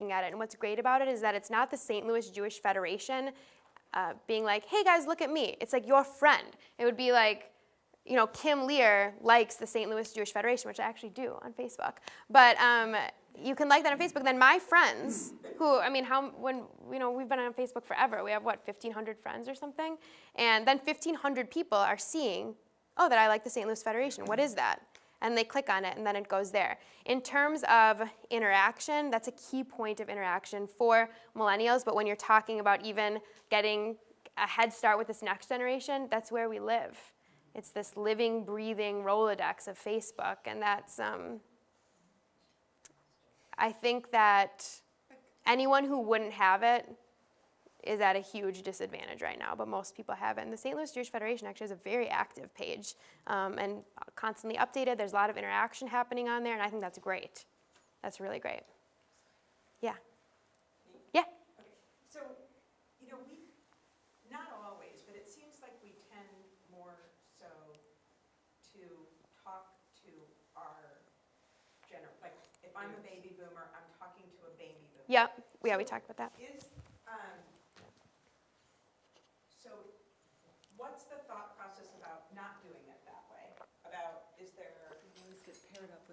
at it. And what's great about it is that it's not the St. Louis Jewish Federation being like, hey guys, look at me. It's like your friend. It would be like, you know, Kim Lear likes the St. Louis Jewish Federation, which I actually do on Facebook. But you can like that on Facebook. Then my friends, who, I mean, we've been on Facebook forever. We have, what, 1,500 friends or something? And then 1,500 people are seeing, oh, that I like the St. Louis Federation. What is that? And they click on it, and then it goes there. In terms of interaction, that's a key point of interaction for millennials, but when you're talking about even getting a head start with this next generation, that's where we live. It's this living, breathing Rolodex of Facebook, and that's, I think that anyone who wouldn't have it is at a huge disadvantage right now, but most people have it. And the St. Louis Jewish Federation actually has a very active page and constantly updated. There's a lot of interaction happening on there, and I think that's great. That's really great. Yeah. Yeah. Okay. So, you know, we, not always, but it seems like we tend more so to talk to our like if I'm a baby boomer, I'm talking to a baby boomer. Yeah, we talked about that. So what's the thought process about not doing it that way? About, is there,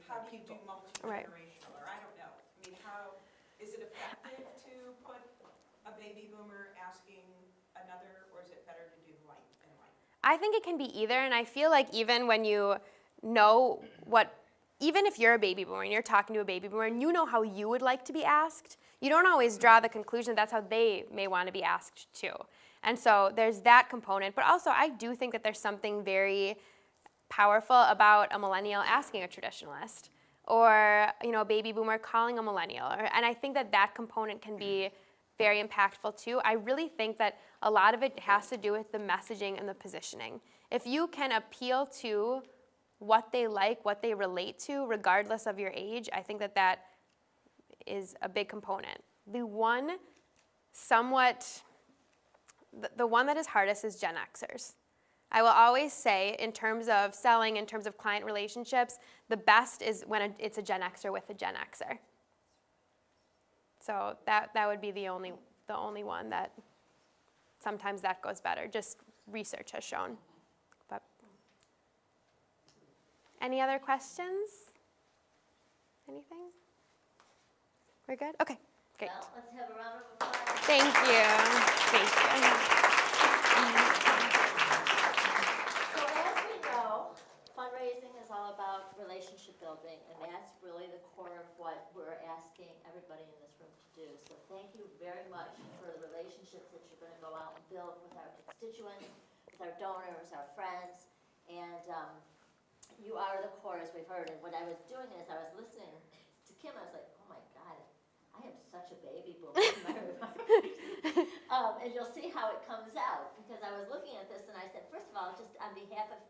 how do you do multi-generational, or I don't know. I mean, how, is it effective to put a baby boomer asking another, or is it better to do light and light? I think it can be either, and I feel like even when you know even if you're a baby boomer and you're talking to a baby boomer and you know how you would like to be asked, you don't always draw the conclusion that's how they may want to be asked too. And so there's that component, but also I do think that there's something very powerful about a millennial asking a traditionalist, or a baby boomer calling a millennial, and I think that component can be very impactful too. I really think that a lot of it has to do with the messaging and the positioning. If you can appeal to what they like, what they relate to, regardless of your age, I think that is a big component. The one that is hardest is Gen Xers. I will always say, in terms of selling, in terms of client relationships, the best is when it's a Gen Xer with a Gen Xer. So that would be the only one that sometimes that goes better, just research has shown. But any other questions? Anything? We're good? Okay, great. Well, let's have a round of applause. Thank you. Thank you. So as we know, fundraising is all about relationship building, and that's really the core of what we're asking everybody in this room to do. So thank you very much for the relationships that you're going to go out and build with our constituents, with our donors, our friends, and you are the core, as we've heard. And what I was doing is I was listening to Kim. I was like, oh my God, I am such a baby boomer in my remarks. And you'll see how it comes out, because I was looking at this and I said, first of all, just on behalf of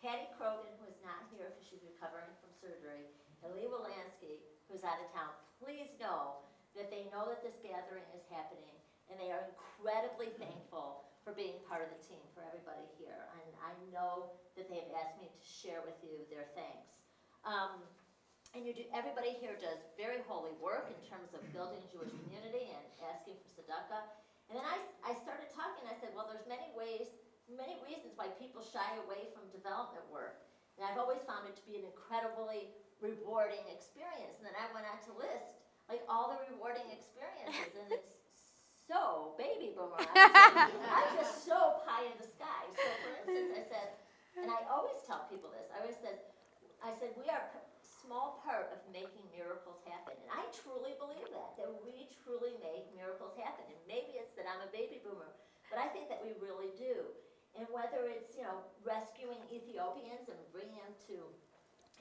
Patty Krogan, who is not here because she's recovering from surgery, and Lee Wolansky, who's out of town, please know that they know that this gathering is happening, and they are incredibly thankful for being part of the team, for everybody here. And I know that they've asked me to share with you their thanks. And everybody here does very holy work in terms of building a Jewish community and asking for tzedakah. And then I started talking, I said, well, there's many reasons why people shy away from development work. And I've always found it to be an incredibly rewarding experience. And then I went on to list like all the rewarding experiences, and it's so baby boomer. I'm just so pie in the sky. So for instance, I said, and I always tell people this, I said we are a small part of making miracles happen. And I truly believe that we truly make miracles happen. And maybe it's that I'm a baby boomer, but I think that we really do. And whether it's, rescuing Ethiopians and bringing them to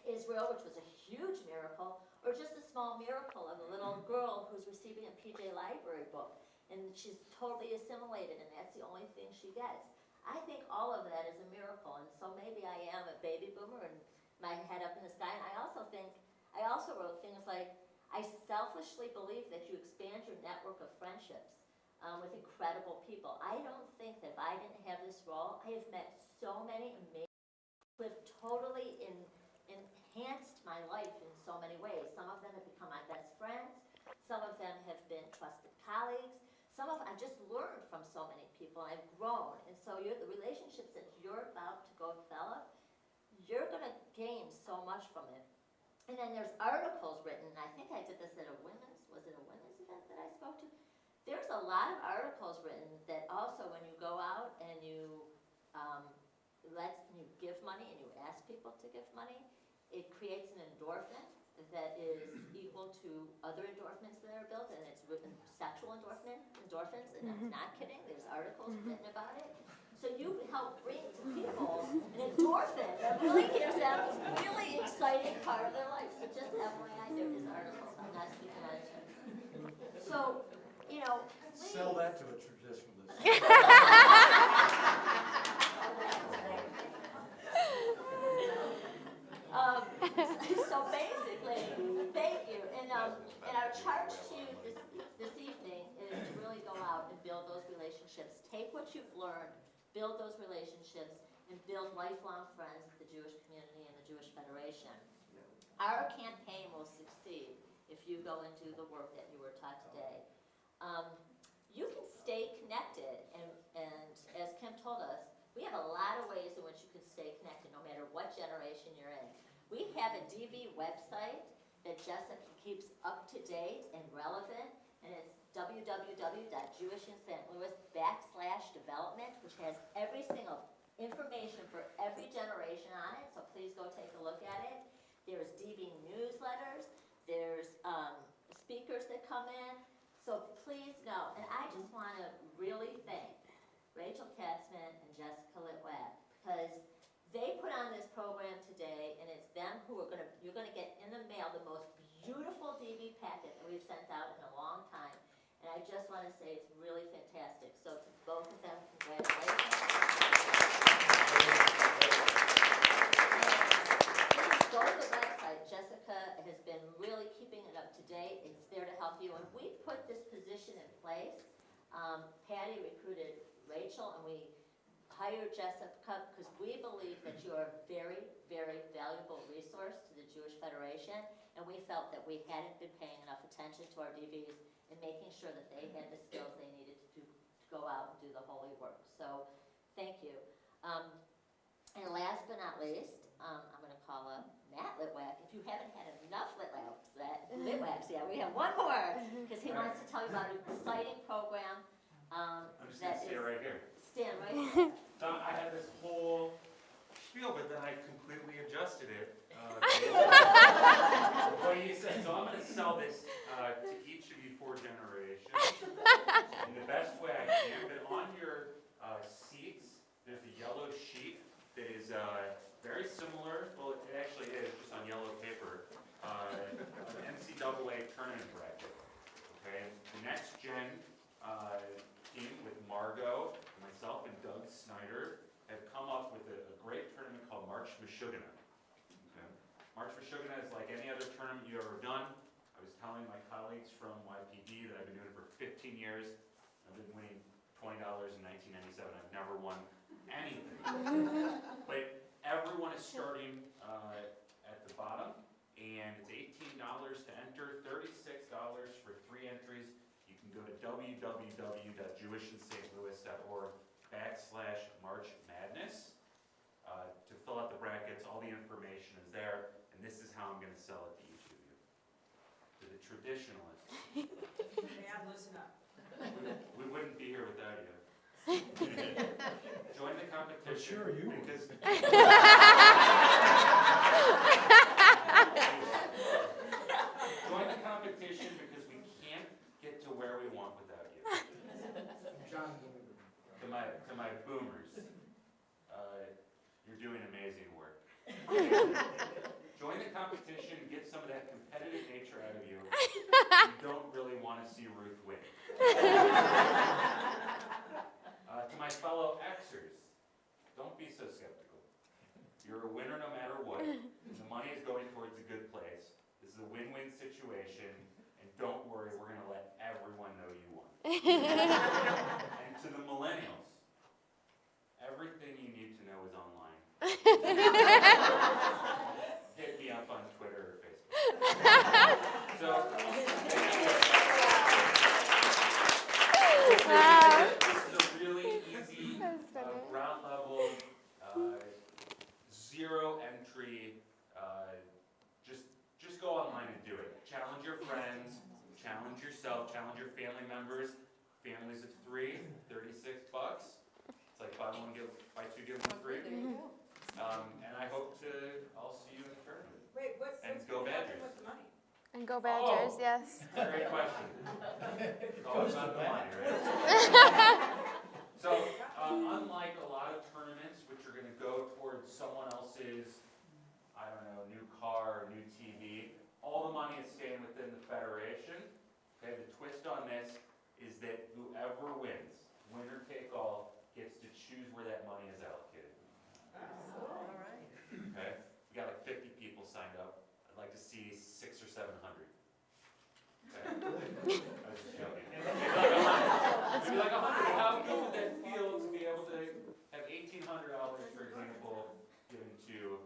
Israel, which was a huge miracle, or just a small miracle of a little girl who's receiving a PJ Library book, and she's totally assimilated, and that's the only thing she gets. I think all of that is a miracle, and so maybe I am a baby boomer and my head up in the sky. And I also wrote things like, I selfishly believe that you expand your network of friendships with incredible people. I don't think that if I didn't have this role, I have met so many amazing people who have totally enhanced my life in so many ways. Some of them have become my best friends. Some of them have been trusted colleagues. Some of I just learned from so many people. I've grown, and so the relationships that you're about to go develop, you're going to gain so much from it. And then there's articles written. I think I did this at a women's event that I spoke to? There's a lot of articles written that also when you go out and you give money and you ask people to give money, it creates an endorphin that is equal to other endorphins that are built, and it's written sexual endorphins, and I'm not kidding, there's articles written about it. So you help bring to people an endorphin that really gives them this really exciting part of their life. So just FYI, there is articles, I'm not speaking out of turn. So, you know, please. Sell that to a traditionalist. So basically, thank you. And our charge to you this evening is to really go out and build those relationships. Take what you've learned, build those relationships, and build lifelong friends with the Jewish community and the Jewish Federation. Our campaign will succeed if you go and do the work that you were taught today. You can stay connected, and as Kim told us, we have a lot of ways in which you can stay connected no matter what generation you're in. We have a DV website that Jessica keeps up to date and relevant, and it's www.jewishinstlouis.com/development, which has every single information for every generation on it, so please go take a look at it. There's DV newsletters, there's speakers that come in, so please know. And I just want to really thank Rachel Katzman and Jessica Litwack, because they put on this program today, and it's them who are you're going to get in the mail the most beautiful DV packet that we've sent out in a long time. And I just want to say it's really fantastic. So to both of them, congratulations. Please go to the website. Jessica has been really keeping it up to date. It's there to help you. And we put this position in place. Patty recruited Rachel, and we hired Jessica because we believe that you are a very, very valuable resource to the Jewish Federation, and we felt that we hadn't been paying enough attention to our DVs and making sure that they had the skills they needed to go out and do the holy work. So, thank you. And last but not least, I'm going to call up Matt Litwack. If you haven't had enough Litwacks yet, we have one more, because he wants to tell you about an exciting program. I'm just going to stay right here. Stand right here. So I had this whole spiel, but then I completely adjusted it. What you said. So I'm going to sell this to each of you 4 generations in the best way I can. But on your seats, there's a yellow sheet that is very similar. Well, it actually is just on yellow paper. An NCAA tournament bracket. Okay, the next gen team with Margot, myself, and Doug Snyder have come up with a great tournament called March Meshuggah. Okay. March Meshuggah is like any other tournament you've ever done. I was telling my colleagues from YPD that I've been doing it for 15 years. I've been winning $20 in 1997. I've never won anything. But everyone is starting at the bottom, and it's $18 to enter, $36 for 3 entries. You can go to www.jewishinstlouis.org/March Madness to fill out the brackets. All the information is there, and this is how I'm going to sell it to each of you. To the traditionalists. Man, listen up. We wouldn't be here without you. Join the competition. Sure, you would. Because join the competition because we can't get to where we want without you. John, To my boomers, you're doing amazing work. Join the competition, get some of that competitive nature out of you. You don't really want to see Ruth win. To my fellow Xers, don't be so skeptical. You're a winner no matter what. The money is going towards a good place. This is a win-win situation, and don't worry, we're going to let everyone know you won. And to the millennials, everything you need to know is online. Hit me up on Twitter or Facebook. So, thank you. your family members, families of 3, $36. It's like buy two, give one free. And I hope I'll see you in the tournament. Wait, what's And going go to happen Badgers. with the money? And go Badgers, Oh. yes. Great question. It's all about the money, right? So, unlike a lot of tournaments, which are gonna go towards someone else's, I don't know, new car, or new TV, all the money is staying within the federation. Okay, the twist on this is that whoever wins, winner take all, gets to choose where that money is allocated. All right. Okay, we got like 50 people signed up. I'd like to see 600 or 700. Okay, I was just joking. Maybe like 100. How good would that feel to be able to have $1,800, for example, given to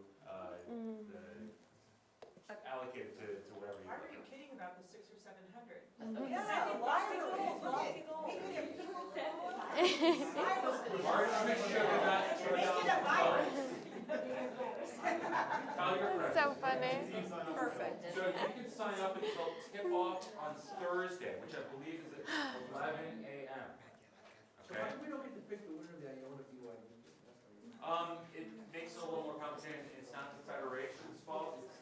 allocated to whatever you Why were want. you kidding about the 600 or 700? Yeah, lofty goals, lofty goals. We could have people Marge Smith should have not showed up. Tell your friends. So funny. Perfect. So you can sign up until tip-off on Thursday, which I believe is at 11 a.m. So Okay? why we don't get to pick the winner of the Iona BYU? It makes it a little more complicated. It's not the federation's fault. It's